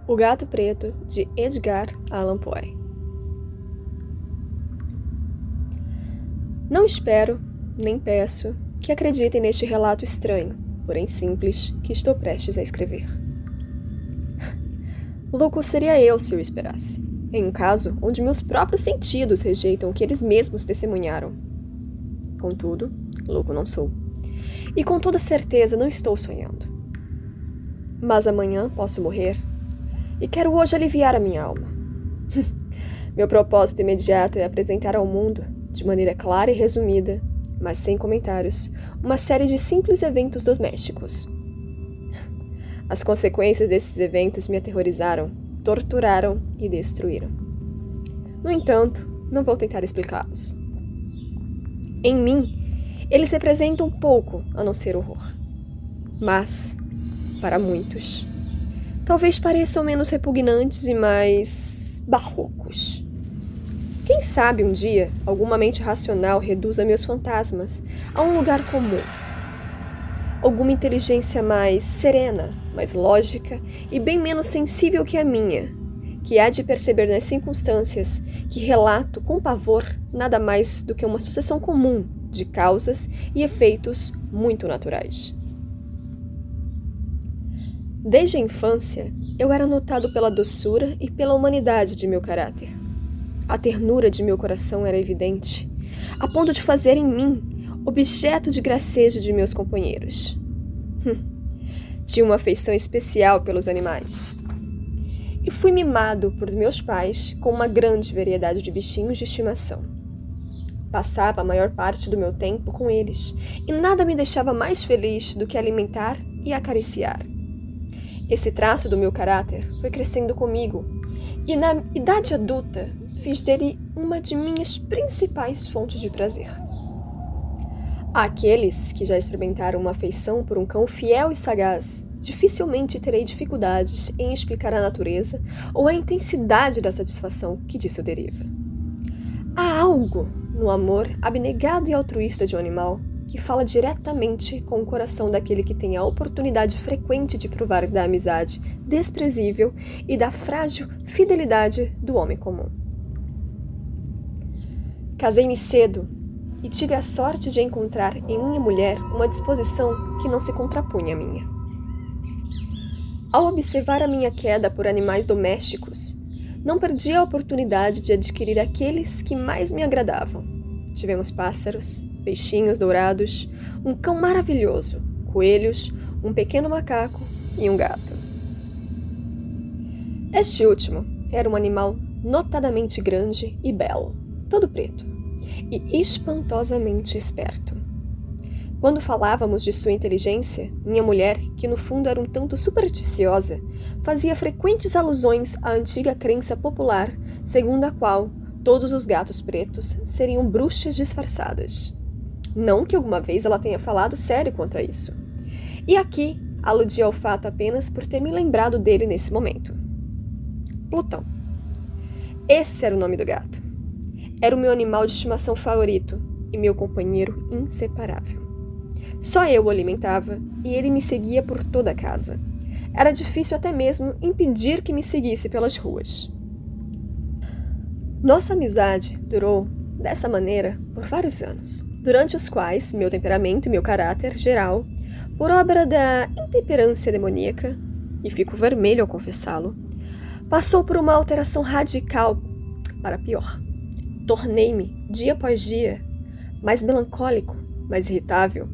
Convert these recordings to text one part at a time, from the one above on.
O Gato Preto, de Edgar Allan Poe. Não espero, nem peço, que acreditem neste relato estranho, porém simples, que estou prestes a escrever. Louco seria eu se eu esperasse, em um caso onde meus próprios sentidos rejeitam o que eles mesmos testemunharam. Contudo, louco não sou. E com toda certeza não estou sonhando. Mas amanhã posso morrer, e quero hoje aliviar a minha alma. Meu propósito imediato é apresentar ao mundo, de maneira clara e resumida, mas sem comentários, uma série de simples eventos domésticos. As consequências desses eventos me aterrorizaram, torturaram e destruíram. No entanto, não vou tentar explicá-los. Em mim, eles representam pouco a não ser horror. Mas, para muitos, talvez pareçam menos repugnantes e mais barrocos. Quem sabe um dia alguma mente racional reduza meus fantasmas a um lugar comum. Alguma inteligência mais serena, mais lógica e bem menos sensível que a minha, que há de perceber nas circunstâncias que relato com pavor nada mais do que uma sucessão comum de causas e efeitos muito naturais. Desde a infância, eu era notado pela doçura e pela humanidade de meu caráter. A ternura de meu coração era evidente, a ponto de fazer em mim objeto de gracejo de meus companheiros. Tinha uma afeição especial pelos animais. E fui mimado por meus pais com uma grande variedade de bichinhos de estimação. Passava a maior parte do meu tempo com eles, e nada me deixava mais feliz do que alimentar e acariciar. Esse traço do meu caráter foi crescendo comigo, e na idade adulta fiz dele uma de minhas principais fontes de prazer. Àqueles que já experimentaram uma afeição por um cão fiel e sagaz, dificilmente terei dificuldades em explicar a natureza ou a intensidade da satisfação que disso deriva. Há algo no amor abnegado e altruísta de um animal que fala diretamente com o coração daquele que tem a oportunidade frequente de provar da amizade desprezível e da frágil fidelidade do homem comum. Casei-me cedo e tive a sorte de encontrar em minha mulher uma disposição que não se contrapunha à minha. Ao observar a minha queda por animais domésticos, não perdi a oportunidade de adquirir aqueles que mais me agradavam. Tivemos pássaros, peixinhos dourados, um cão maravilhoso, coelhos, um pequeno macaco e um gato. Este último era um animal notadamente grande e belo, todo preto, e espantosamente esperto. Quando falávamos de sua inteligência, minha mulher, que no fundo era um tanto supersticiosa, fazia frequentes alusões à antiga crença popular, segundo a qual todos os gatos pretos seriam bruxas disfarçadas. Não que alguma vez ela tenha falado sério quanto a isso. E aqui aludia ao fato apenas por ter me lembrado dele nesse momento. Plutão. Esse era o nome do gato. Era o meu animal de estimação favorito e meu companheiro inseparável. Só eu o alimentava e ele me seguia por toda a casa. Era difícil até mesmo impedir que me seguisse pelas ruas. Nossa amizade durou, dessa maneira, por vários anos, durante os quais meu temperamento e meu caráter geral, por obra da intemperância demoníaca, e fico vermelho ao confessá-lo, passou por uma alteração radical para pior. Tornei-me, dia após dia, mais melancólico, mais irritável,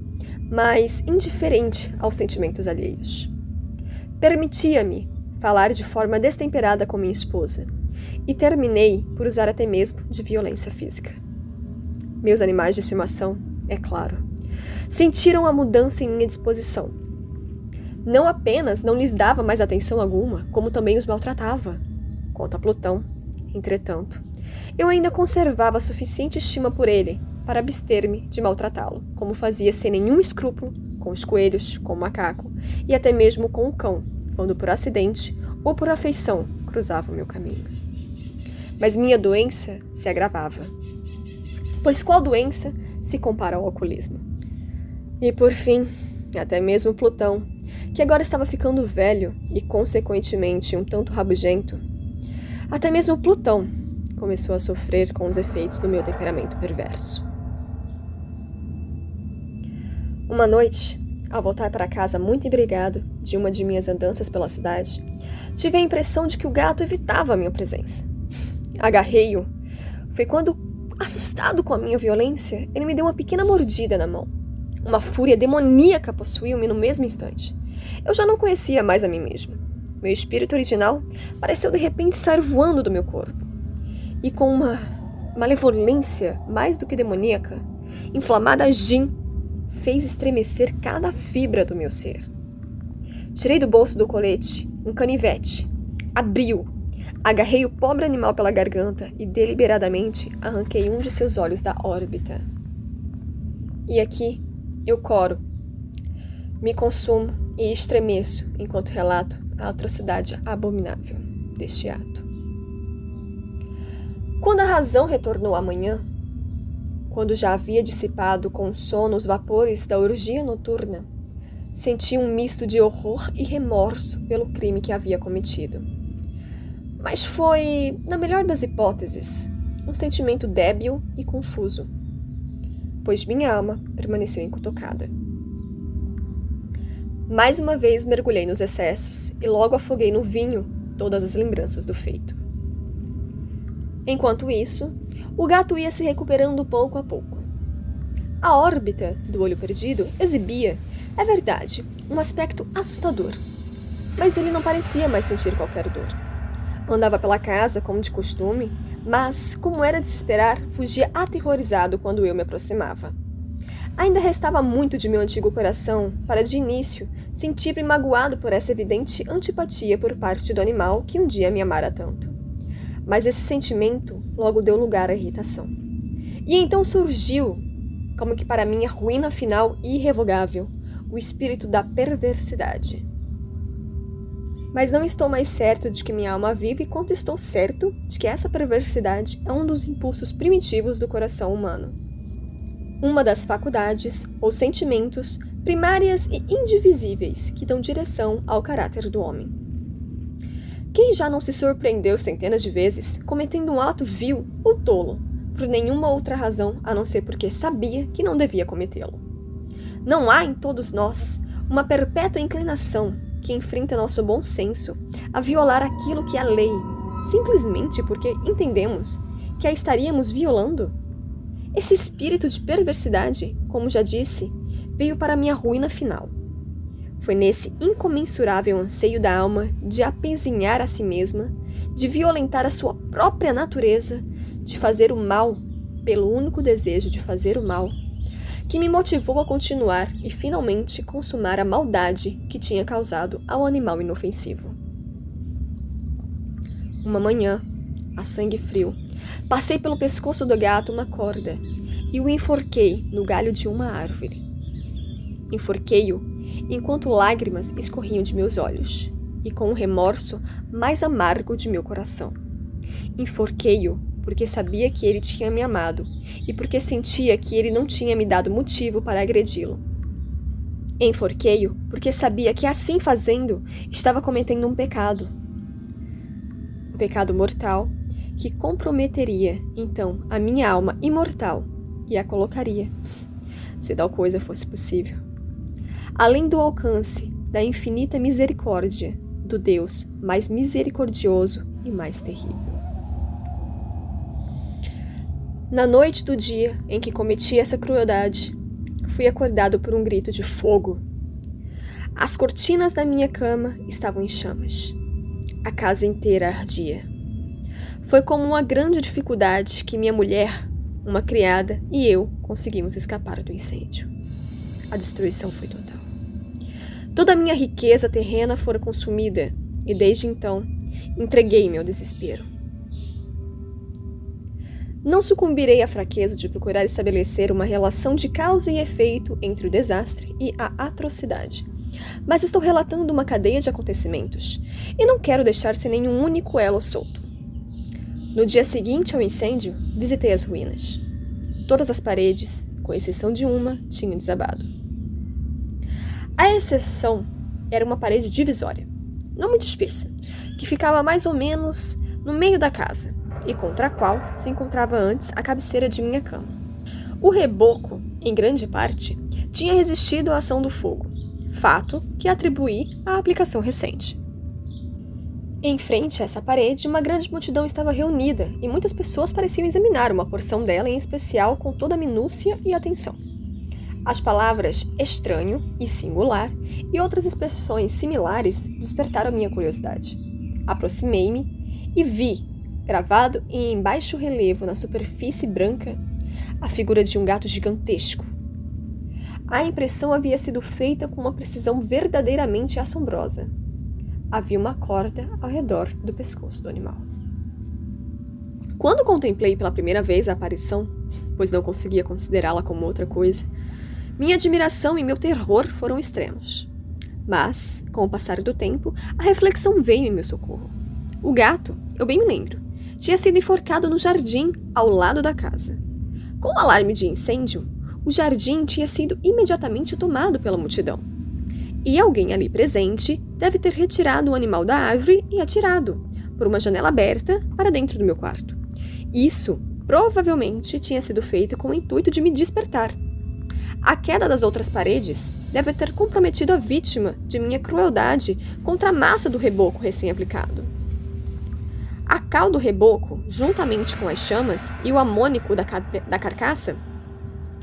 mais indiferente aos sentimentos alheios. Permitia-me falar de forma destemperada com minha esposa, e terminei por usar até mesmo de violência física. Meus animais de estimação, é claro, sentiram a mudança em minha disposição. Não apenas não lhes dava mais atenção alguma, como também os maltratava. Quanto a Plutão, entretanto, eu ainda conservava suficiente estima por ele para abster-me de maltratá-lo, como fazia sem nenhum escrúpulo com os coelhos, com o macaco e até mesmo com o cão, quando por acidente ou por afeição cruzava o meu caminho. Mas minha doença se agravava. Pois qual doença se compara ao alcoolismo? E por fim, até mesmo Plutão, que agora estava ficando velho e, consequentemente, um tanto rabugento. Até mesmo Plutão começou a sofrer com os efeitos do meu temperamento perverso. Uma noite, ao voltar para casa muito embriagado de uma de minhas andanças pela cidade, tive a impressão de que o gato evitava a minha presença. Agarrei-o. Foi quando, assustado com a minha violência, ele me deu uma pequena mordida na mão. Uma fúria demoníaca possuiu-me no mesmo instante. Eu já não conhecia mais a mim mesmo. Meu espírito original pareceu de repente sair voando do meu corpo. E com uma malevolência mais do que demoníaca, inflamada a gin, fez estremecer cada fibra do meu ser. Tirei do bolso do colete um canivete, abri-o, agarrei o pobre animal pela garganta e deliberadamente arranquei um de seus olhos da órbita. E aqui eu coro, me consumo e estremeço enquanto relato a atrocidade abominável deste ato. Quando a razão retornou amanhã, quando já havia dissipado com o sono os vapores da orgia noturna, senti um misto de horror e remorso pelo crime que havia cometido. Mas foi, na melhor das hipóteses, um sentimento débil e confuso, pois minha alma permaneceu intocada. Mais uma vez mergulhei nos excessos e logo afoguei no vinho todas as lembranças do feito. Enquanto isso, o gato ia se recuperando pouco a pouco. A órbita do olho perdido exibia, é verdade, um aspecto assustador, mas ele não parecia mais sentir qualquer dor. Andava pela casa como de costume, mas, como era de se esperar, fugia aterrorizado quando eu me aproximava. Ainda restava muito de meu antigo coração para, de início, sentir-me magoado por essa evidente antipatia por parte do animal que um dia me amara tanto. Mas esse sentimento logo deu lugar à irritação. E então surgiu, como que para minha ruína final e irrevogável, o espírito da perversidade. Mas não estou mais certo de que minha alma vive quanto estou certo de que essa perversidade é um dos impulsos primitivos do coração humano. Uma das faculdades, ou sentimentos, primárias e indivisíveis que dão direção ao caráter do homem. Quem já não se surpreendeu centenas de vezes cometendo um ato vil ou tolo, por nenhuma outra razão a não ser porque sabia que não devia cometê-lo? Não há em todos nós uma perpétua inclinação que enfrenta nosso bom senso a violar aquilo que é a lei, simplesmente porque entendemos que a estaríamos violando? Esse espírito de perversidade, como já disse, veio para minha ruína final. Foi nesse incomensurável anseio da alma de apezinhar a si mesma, de violentar a sua própria natureza, de fazer o mal, pelo único desejo de fazer o mal, que me motivou a continuar e finalmente consumar a maldade que tinha causado ao animal inofensivo. Uma manhã, a sangue frio, passei pelo pescoço do gato uma corda e o enforquei no galho de uma árvore. Enforquei-o enquanto lágrimas escorriam de meus olhos e com o remorso mais amargo de meu coração. Enforquei-o porque sabia que ele tinha me amado e porque sentia que ele não tinha me dado motivo para agredi-lo. Enforquei-o porque sabia que, assim fazendo, estava cometendo um pecado mortal que comprometeria, então, a minha alma imortal e a colocaria, se tal coisa fosse possível, além do alcance da infinita misericórdia do Deus mais misericordioso e mais terrível. Na noite do dia em que cometi essa crueldade, fui acordado por um grito de fogo. As cortinas da minha cama estavam em chamas. A casa inteira ardia. Foi como uma grande dificuldade que minha mulher, uma criada e eu conseguimos escapar do incêndio. A destruição foi total. Toda a minha riqueza terrena fora consumida e desde então entreguei-me ao desespero. Não sucumbirei à fraqueza de procurar estabelecer uma relação de causa e efeito entre o desastre e a atrocidade, mas estou relatando uma cadeia de acontecimentos e não quero deixar sem nenhum único elo solto. No dia seguinte ao incêndio, visitei as ruínas. Todas as paredes, com exceção de uma, tinham desabado. À exceção era uma parede divisória, não muito espessa, que ficava mais ou menos no meio da casa, e contra a qual se encontrava antes a cabeceira de minha cama. O reboco, em grande parte, tinha resistido à ação do fogo, fato que atribuí à aplicação recente. Em frente a essa parede, uma grande multidão estava reunida e muitas pessoas pareciam examinar uma porção dela em especial com toda a minúcia e atenção. As palavras estranho e singular e outras expressões similares despertaram minha curiosidade. Aproximei-me e vi, gravado em baixo relevo na superfície branca, a figura de um gato gigantesco. A impressão havia sido feita com uma precisão verdadeiramente assombrosa. Havia uma corda ao redor do pescoço do animal. Quando contemplei pela primeira vez a aparição, pois não conseguia considerá-la como outra coisa, minha admiração e meu terror foram extremos. Mas, com o passar do tempo, a reflexão veio em meu socorro. O gato, eu bem me lembro, tinha sido enforcado no jardim ao lado da casa. Com o alarme de incêndio, o jardim tinha sido imediatamente tomado pela multidão. E alguém ali presente deve ter retirado o animal da árvore e atirado, por uma janela aberta, para dentro do meu quarto. Isso, provavelmente, tinha sido feito com o intuito de me despertar. A queda das outras paredes deve ter comprometido a vítima de minha crueldade contra a massa do reboco recém-aplicado. A cal do reboco, juntamente com as chamas e o amônico da carcaça,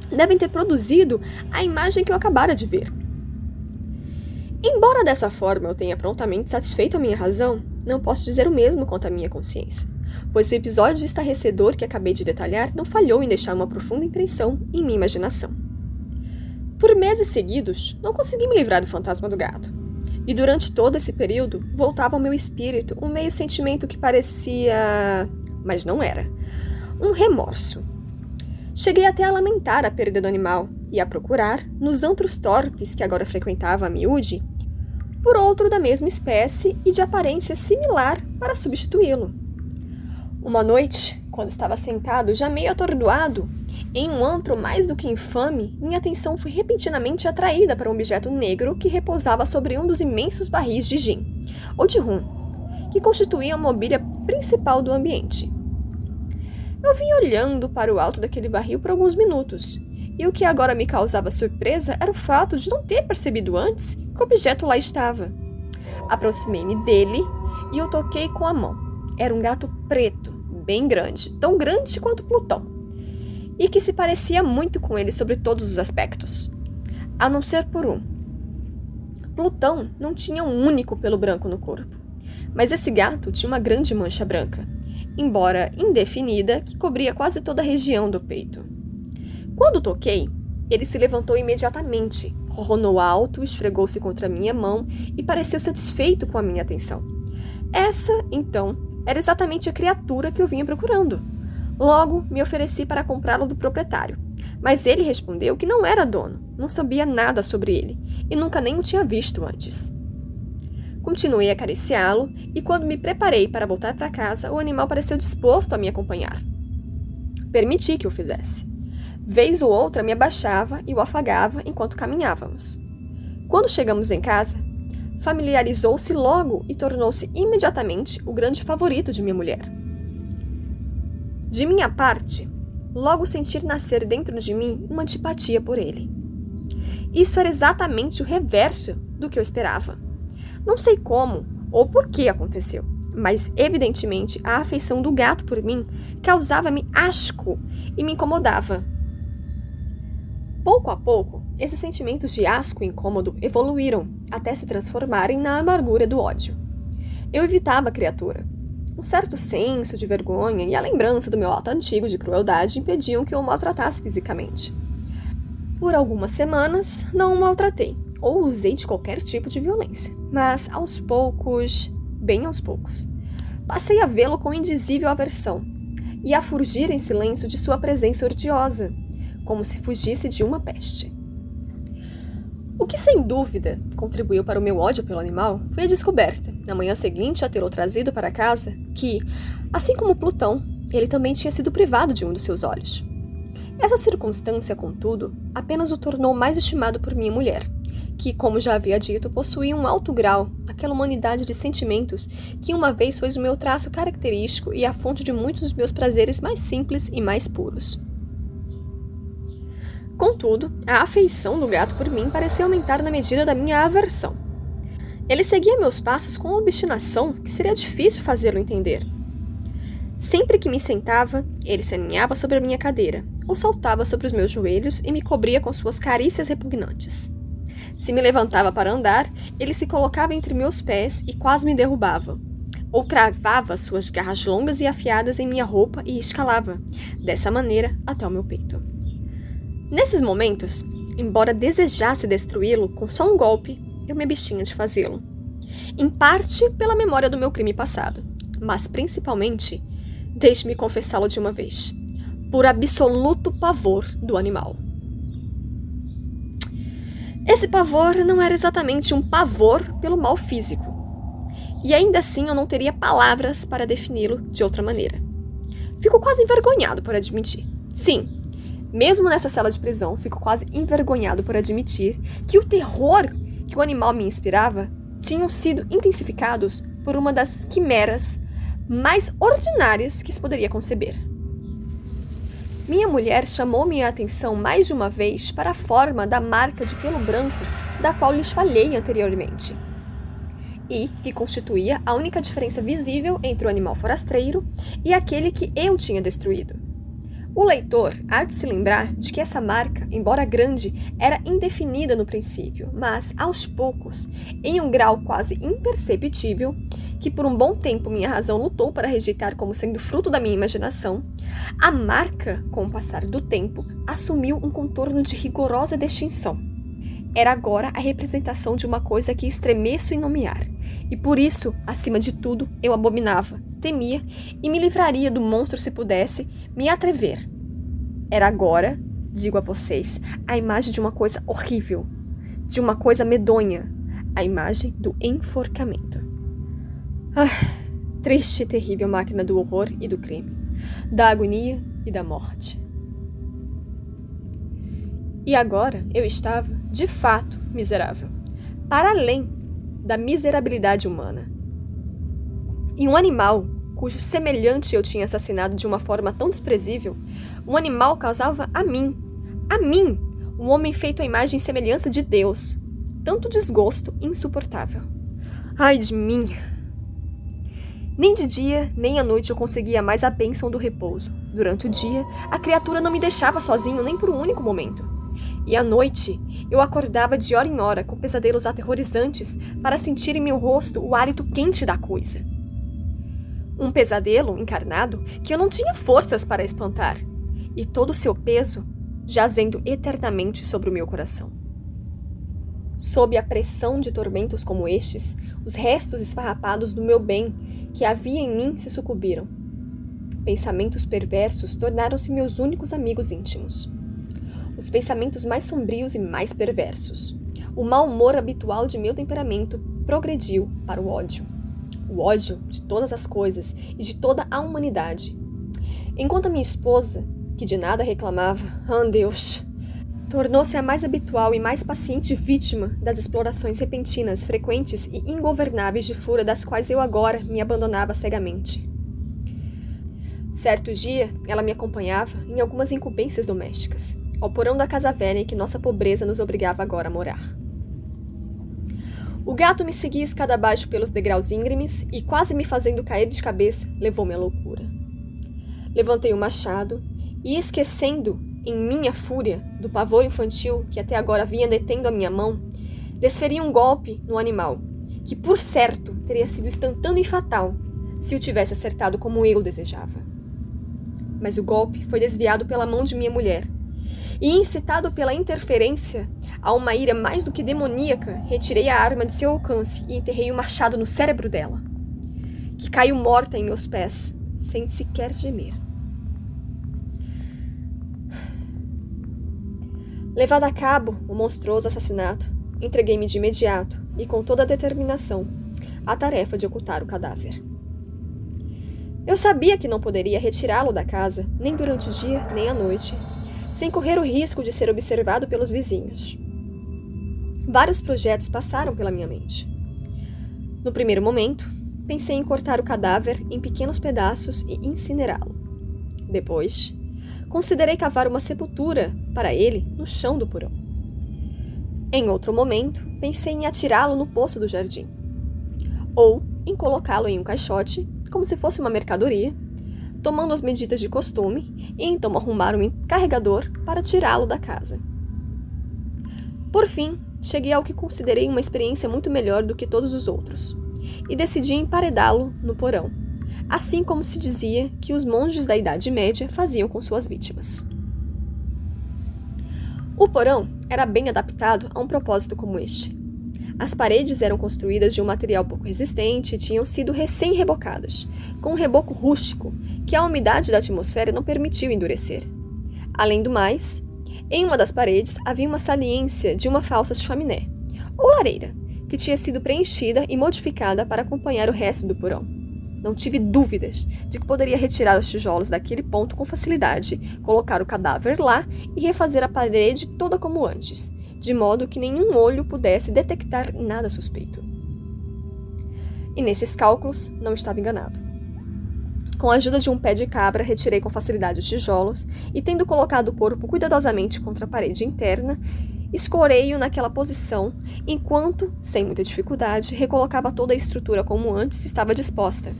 devem ter produzido a imagem que eu acabara de ver. Embora dessa forma eu tenha prontamente satisfeito a minha razão, não posso dizer o mesmo quanto à minha consciência, pois o episódio estarrecedor que acabei de detalhar não falhou em deixar uma profunda impressão em minha imaginação. Por meses seguidos, não consegui me livrar do fantasma do gato, e durante todo esse período voltava ao meu espírito um meio sentimento que parecia, mas não era, um remorso. Cheguei até a lamentar a perda do animal e a procurar, nos antros torpes que agora frequentava a miúde, por outro da mesma espécie e de aparência similar para substituí-lo. Uma noite, quando estava sentado, já meio atordoado, em um antro mais do que infame, minha atenção foi repentinamente atraída para um objeto negro que repousava sobre um dos imensos barris de gin, ou de rum, que constituíam a mobília principal do ambiente. Eu vim olhando para o alto daquele barril por alguns minutos, e o que agora me causava surpresa era o fato de não ter percebido antes que o objeto lá estava. Aproximei-me dele e o toquei com a mão. Era um gato preto, bem grande, tão grande quanto Plutão, e que se parecia muito com ele sobre todos os aspectos, a não ser por um. Plutão não tinha um único pelo branco no corpo, mas esse gato tinha uma grande mancha branca, embora indefinida, que cobria quase toda a região do peito. Quando toquei, ele se levantou imediatamente, ronronou alto, esfregou-se contra minha mão e pareceu satisfeito com a minha atenção. Essa, então, era exatamente a criatura que eu vinha procurando. Logo, me ofereci para comprá-lo do proprietário, mas ele respondeu que não era dono, não sabia nada sobre ele e nunca nem o tinha visto antes. Continuei a acariciá-lo e quando me preparei para voltar para casa, o animal pareceu disposto a me acompanhar. Permiti que o fizesse. Vez ou outra me abaixava e o afagava enquanto caminhávamos. Quando chegamos em casa, familiarizou-se logo e tornou-se imediatamente o grande favorito de minha mulher. De minha parte, logo senti nascer dentro de mim uma antipatia por ele. Isso era exatamente o reverso do que eu esperava. Não sei como ou por que aconteceu, mas evidentemente a afeição do gato por mim causava-me asco e me incomodava. Pouco a pouco, esses sentimentos de asco e incômodo evoluíram até se transformarem na amargura do ódio. Eu evitava a criatura. Um certo senso de vergonha e a lembrança do meu ato antigo de crueldade impediam que eu o maltratasse fisicamente. Por algumas semanas, não o maltratei, ou usei de qualquer tipo de violência, mas aos poucos, bem aos poucos, passei a vê-lo com indizível aversão e a fugir em silêncio de sua presença odiosa, como se fugisse de uma peste. O que sem dúvida contribuiu para o meu ódio pelo animal foi a descoberta, na manhã seguinte a tê-lo trazido para casa, que, assim como Plutão, ele também tinha sido privado de um dos seus olhos. Essa circunstância, contudo, apenas o tornou mais estimado por minha mulher, que, como já havia dito, possuía um alto grau, aquela humanidade de sentimentos que uma vez foi o meu traço característico e a fonte de muitos dos meus prazeres mais simples e mais puros. Contudo, a afeição do gato por mim parecia aumentar na medida da minha aversão. Ele seguia meus passos com uma obstinação que seria difícil fazê-lo entender. Sempre que me sentava, ele se aninhava sobre a minha cadeira, ou saltava sobre os meus joelhos e me cobria com suas carícias repugnantes. Se me levantava para andar, ele se colocava entre meus pés e quase me derrubava, ou cravava suas garras longas e afiadas em minha roupa e escalava, dessa maneira, até o meu peito. Nesses momentos, embora desejasse destruí-lo com só um golpe, eu me abstinha de fazê-lo. Em parte pela memória do meu crime passado, mas principalmente, deixe-me confessá-lo de uma vez, por absoluto pavor do animal. Esse pavor não era exatamente um pavor pelo mal físico, e ainda assim eu não teria palavras para defini-lo de outra maneira. Fico quase envergonhado por admitir. Sim, mesmo nessa cela de prisão, fico quase envergonhado por admitir que o terror que o animal me inspirava tinham sido intensificados por uma das quimeras mais ordinárias que se poderia conceber. Minha mulher chamou minha atenção mais de uma vez para a forma da marca de pelo branco da qual lhes falei anteriormente, e que constituía a única diferença visível entre o animal forasteiro e aquele que eu tinha destruído. O leitor há de se lembrar de que essa marca, embora grande, era indefinida no princípio, mas, aos poucos, em um grau quase imperceptível, que por um bom tempo minha razão lutou para rejeitar como sendo fruto da minha imaginação, a marca, com o passar do tempo, assumiu um contorno de rigorosa distinção. Era agora a representação de uma coisa que estremeço em nomear, e por isso, acima de tudo, eu abominava, temia e me livraria do monstro se pudesse me atrever. Era agora, digo a vocês, a imagem de uma coisa horrível, de uma coisa medonha, a imagem do enforcamento. Triste e terrível máquina do horror e do crime, da agonia e da morte. E agora eu estava, de fato, miserável, para além da miserabilidade humana. E um animal, cujo semelhante eu tinha assassinado de uma forma tão desprezível, um animal causava a mim, um homem feito à imagem e semelhança de Deus, tanto desgosto insuportável. Ai de mim! Nem de dia, nem à noite eu conseguia mais a bênção do repouso. Durante o dia, a criatura não me deixava sozinho nem por um único momento. E à noite, eu acordava de hora em hora com pesadelos aterrorizantes para sentir em meu rosto o hálito quente da coisa. Um pesadelo encarnado que eu não tinha forças para espantar, e todo o seu peso jazendo eternamente sobre o meu coração. Sob a pressão de tormentos como estes, os restos esfarrapados do meu bem que havia em mim se sucumbiram. Pensamentos perversos tornaram-se meus únicos amigos íntimos. Os pensamentos mais sombrios e mais perversos. O mau humor habitual de meu temperamento progrediu para o ódio. O ódio de todas as coisas e de toda a humanidade. Enquanto a minha esposa, que de nada reclamava, Deus, tornou-se a mais habitual e mais paciente vítima das explorações repentinas, frequentes e ingovernáveis de fúria das quais eu agora me abandonava cegamente. Certo dia, ela me acompanhava em algumas incumbências domésticas, ao porão da casa velha em que nossa pobreza nos obrigava agora a morar. O gato me seguia escada abaixo pelos degraus íngremes e, quase me fazendo cair de cabeça, levou-me à loucura. Levantei o machado e, esquecendo, em minha fúria, do pavor infantil que até agora vinha detendo a minha mão, desferi um golpe no animal, que, por certo, teria sido instantâneo e fatal se o tivesse acertado como eu desejava. Mas o golpe foi desviado pela mão de minha mulher, e, incitado pela interferência a uma ira mais do que demoníaca, retirei a arma de seu alcance e enterrei o machado no cérebro dela, que caiu morta em meus pés, sem sequer gemer. Levado a cabo o monstruoso assassinato, entreguei-me de imediato e com toda a determinação à tarefa de ocultar o cadáver. Eu sabia que não poderia retirá-lo da casa, nem durante o dia, nem à noite, sem correr o risco de ser observado pelos vizinhos. Vários projetos passaram pela minha mente. No primeiro momento, pensei em cortar o cadáver em pequenos pedaços e incinerá-lo. Depois, considerei cavar uma sepultura para ele no chão do porão. Em outro momento, pensei em atirá-lo no poço do jardim. Ou em colocá-lo em um caixote, como se fosse uma mercadoria, tomando as medidas de costume, e então arrumar um carregador para tirá-lo da casa. Por fim, cheguei ao que considerei uma experiência muito melhor do que todos os outros, e decidi emparedá-lo no porão, assim como se dizia que os monges da Idade Média faziam com suas vítimas. O porão era bem adaptado a um propósito como este. As paredes eram construídas de um material pouco resistente e tinham sido recém-rebocadas, com um reboco rústico que a umidade da atmosfera não permitiu endurecer. Além do mais, em uma das paredes havia uma saliência de uma falsa chaminé, ou lareira, que tinha sido preenchida e modificada para acompanhar o resto do porão. Não tive dúvidas de que poderia retirar os tijolos daquele ponto com facilidade, colocar o cadáver lá e refazer a parede toda como antes, de modo que nenhum olho pudesse detectar nada suspeito. E nesses cálculos não estava enganado. Com a ajuda de um pé de cabra, retirei com facilidade os tijolos e, tendo colocado o corpo cuidadosamente contra a parede interna, escorei-o naquela posição, enquanto, sem muita dificuldade, recolocava toda a estrutura como antes estava disposta.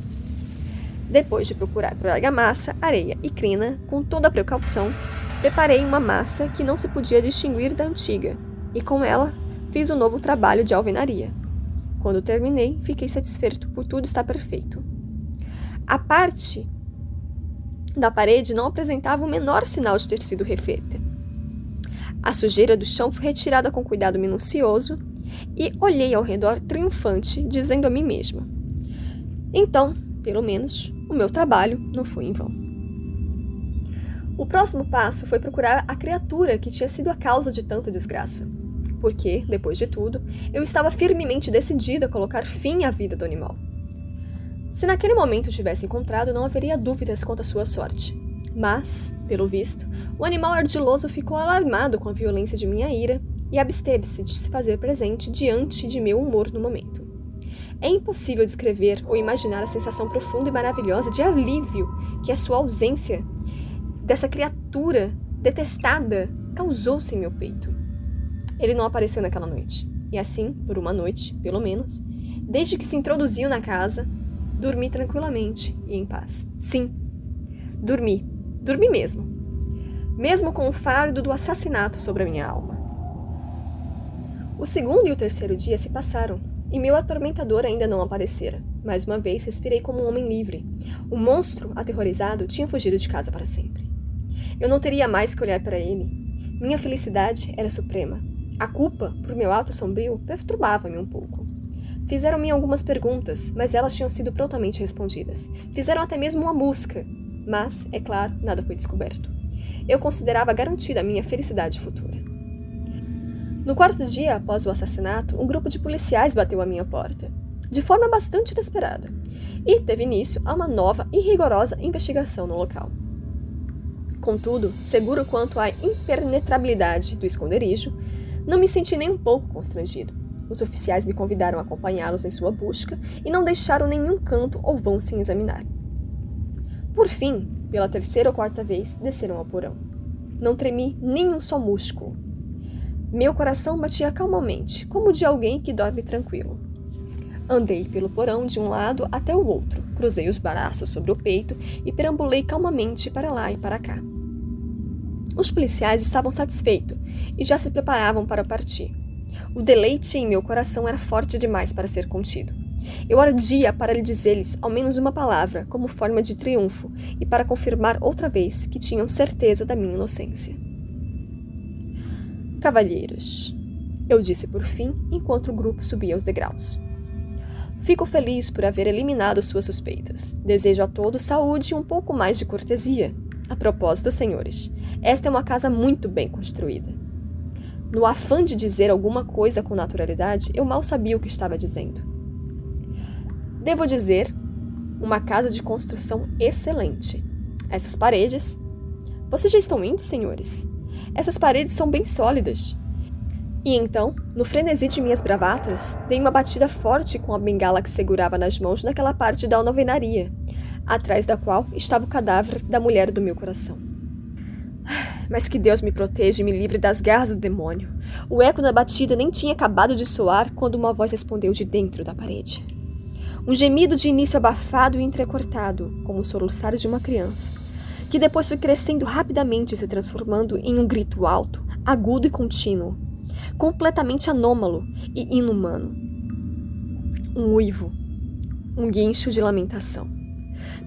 Depois de procurar por argamassa, areia e crina, com toda a precaução, preparei uma massa que não se podia distinguir da antiga, e com ela fiz um novo trabalho de alvenaria. Quando terminei, fiquei satisfeito por tudo estar perfeito. A parte da parede não apresentava o menor sinal de ter sido refeita. A sujeira do chão foi retirada com cuidado minucioso e olhei ao redor triunfante, dizendo a mim mesma: então, pelo menos, o meu trabalho não foi em vão. O próximo passo foi procurar a criatura que tinha sido a causa de tanta desgraça, porque, depois de tudo, eu estava firmemente decidida a colocar fim à vida do animal. Se naquele momento o tivesse encontrado, não haveria dúvidas quanto à sua sorte. Mas, pelo visto, o animal ardiloso ficou alarmado com a violência de minha ira e absteve-se de se fazer presente diante de meu humor no momento. É impossível descrever ou imaginar a sensação profunda e maravilhosa de alívio que a sua ausência dessa criatura detestada causou-se em meu peito. Ele não apareceu naquela noite, e assim, por uma noite, pelo menos, desde que se introduziu na casa, dormi tranquilamente e em paz. Sim, dormi mesmo. Mesmo com o fardo do assassinato sobre a minha alma. O segundo e o terceiro dia se passaram, e meu atormentador ainda não aparecera. Mais uma vez, respirei como um homem livre. O monstro, aterrorizado, tinha fugido de casa para sempre. Eu não teria mais que olhar para ele. Minha felicidade era suprema. A culpa, por meu ato sombrio, perturbava-me um pouco. Fizeram-me algumas perguntas, mas elas tinham sido prontamente respondidas. Fizeram até mesmo uma busca, mas, é claro, nada foi descoberto. Eu considerava garantida a minha felicidade futura. No quarto dia após o assassinato, um grupo de policiais bateu à minha porta, de forma bastante inesperada, e teve início a uma nova e rigorosa investigação no local. Contudo, seguro quanto à impenetrabilidade do esconderijo, não me senti nem um pouco constrangido. Os oficiais me convidaram a acompanhá-los em sua busca e não deixaram nenhum canto ou vão sem examinar. Por fim, pela terceira ou quarta vez, desceram ao porão. Não tremi nem um só músculo. Meu coração batia calmamente, como o de alguém que dorme tranquilo. Andei pelo porão de um lado até o outro, cruzei os braços sobre o peito e perambulei calmamente para lá e para cá. Os policiais estavam satisfeitos e já se preparavam para partir. O deleite em meu coração era forte demais para ser contido. Eu ardia para lhe dizer-lhes ao menos uma palavra, como forma de triunfo, e para confirmar outra vez que tinham certeza da minha inocência. Cavalheiros, eu disse por fim, enquanto o grupo subia os degraus. Fico feliz por haver eliminado suas suspeitas. Desejo a todos saúde e um pouco mais de cortesia. A propósito, senhores, esta é uma casa muito bem construída. No afã de dizer alguma coisa com naturalidade, eu mal sabia o que estava dizendo. Devo dizer, uma casa de construção excelente. Essas paredes... Vocês já estão indo, senhores? Essas paredes são bem sólidas. E então, no frenesi de minhas bravatas, dei uma batida forte com a bengala que segurava nas mãos naquela parte da alvenaria, atrás da qual estava o cadáver da mulher do meu coração. Mas que Deus me proteja e me livre das garras do demônio. O eco da batida nem tinha acabado de soar quando uma voz respondeu de dentro da parede. Um gemido de início abafado e entrecortado, como o soluçar de uma criança, que depois foi crescendo rapidamente e se transformando em um grito alto, agudo e contínuo, completamente anômalo e inumano. Um uivo, um guincho de lamentação.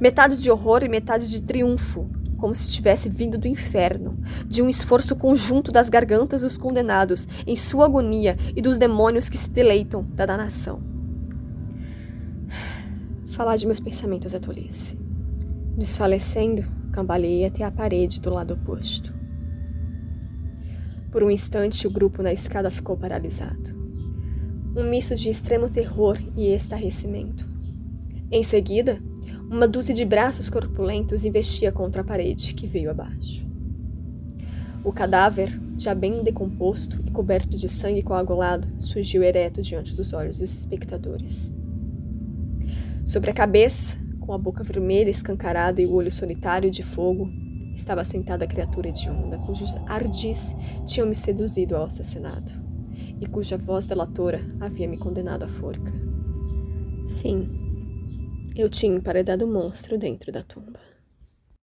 Metade de horror e metade de triunfo, como se tivesse vindo do inferno, de um esforço conjunto das gargantas dos condenados em sua agonia e dos demônios que se deleitam da danação. Falar de meus pensamentos é tolice. Desfalecendo, cambaleei até a parede do lado oposto. Por um instante, o grupo na escada ficou paralisado. Um misto de extremo terror e estarrecimento. Em seguida, uma dúzia de braços corpulentos investia contra a parede, que veio abaixo. O cadáver, já bem decomposto e coberto de sangue coagulado, surgiu ereto diante dos olhos dos espectadores. Sobre a cabeça, com a boca vermelha escancarada e o olho solitário de fogo, estava sentada a criatura hedionda, cujos ardis tinham me seduzido ao assassinato, e cuja voz delatora havia me condenado à forca. Sim, eu tinha emparedado o monstro dentro da tumba.